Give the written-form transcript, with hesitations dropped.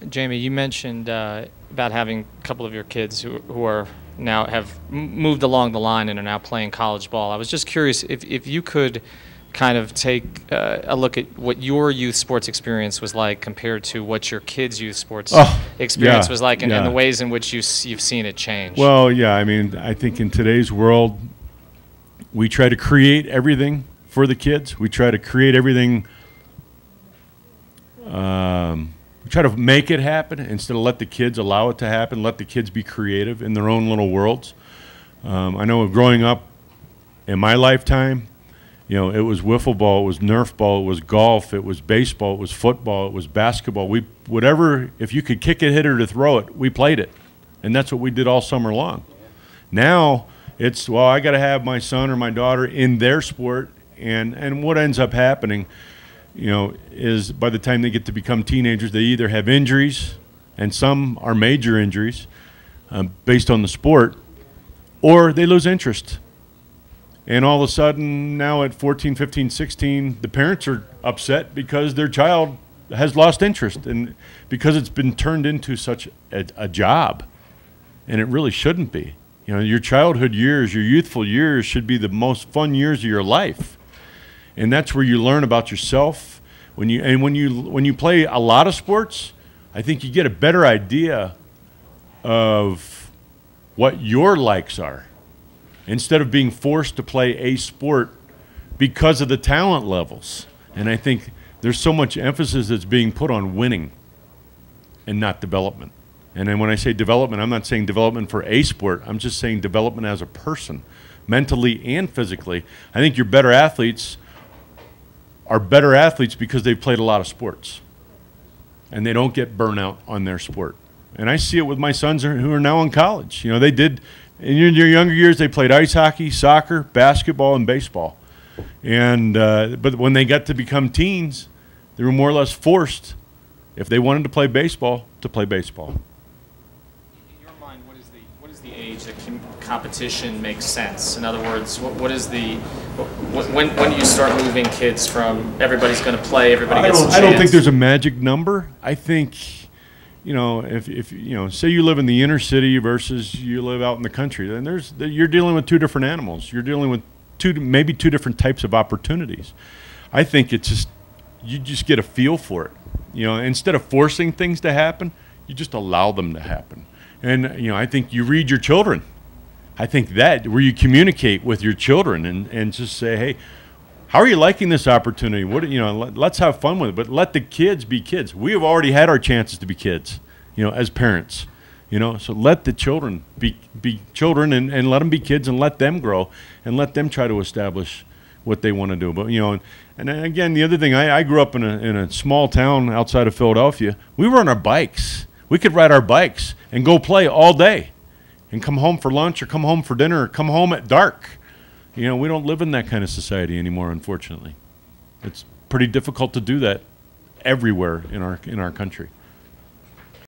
Jamie, you mentioned about having a couple of your kids who are now have moved along the line and are now playing college ball. I was just curious if you could kind of take a look at what your youth sports experience was like compared to what your kids' youth sports experience was like, and the ways in which you've seen it change. Well, yeah, I mean, I think in today's world, we try to create everything for the kids. We try to create everything. We try to make it happen instead of let the kids allow it to happen. Let the kids be creative in their own little worlds. I know growing up in my lifetime, you know, it was wiffle ball, it was Nerf ball, it was golf, it was baseball, it was football, it was basketball. Whatever, if you could kick it, hit it, or throw it, we played it. And that's what we did all summer long. Now it's, well, I got to have my son or my daughter in their sport. And what ends up happening, you know, is by the time they get to become teenagers, they either have injuries, and some are major injuries based on the sport, or they lose interest. And all of a sudden, now at 14, 15, 16, the parents are upset because their child has lost interest, and because it's been turned into such a job, and it really shouldn't be. You know, your childhood years, your youthful years should be the most fun years of your life. And that's where you learn about yourself. When you play a lot of sports, I think you get a better idea of what your likes are, instead of being forced to play a sport because of the talent levels. And I think there's so much emphasis that's being put on winning and not development. And then when I say development, I'm not saying development for a sport. I'm just saying development as a person, mentally and physically. I think your better athletes are better athletes because they've played a lot of sports, and they don't get burnout on their sport. And I see it with my sons who are now in college. You know, they did, in their younger years, they played ice hockey, soccer, basketball, and baseball. And but when they got to become teens, they were more or less forced, if they wanted to play baseball, to play baseball. In your mind, what is the age that competition makes sense? In other words, what is the when do you start moving kids from everybody's going to play, everybody gets a chance? I don't think there's a magic number. I think, you know, if you know, say you live in the inner city versus you live out in the country, then you're dealing with two different animals. You're dealing with maybe two different types of opportunities. I think it's just, you just get a feel for it. You know, instead of forcing things to happen, you just allow them to happen. And, you know, I think you read your children. I think that where you communicate with your children and just say, hey, how are you liking this opportunity? What, you know, let's have fun with it. But let the kids be kids. We have already had our chances to be kids, you know, as parents. You know, so let the children be children, and let them be kids, and let them grow, and let them try to establish what they want to do. But, you know, and again, the other thing, I grew up in a small town outside of Philadelphia. We were on our bikes. We could ride our bikes and go play all day and come home for lunch or come home for dinner or come home at dark. You know, we don't live in that kind of society anymore, unfortunately. It's pretty difficult to do that everywhere in our country.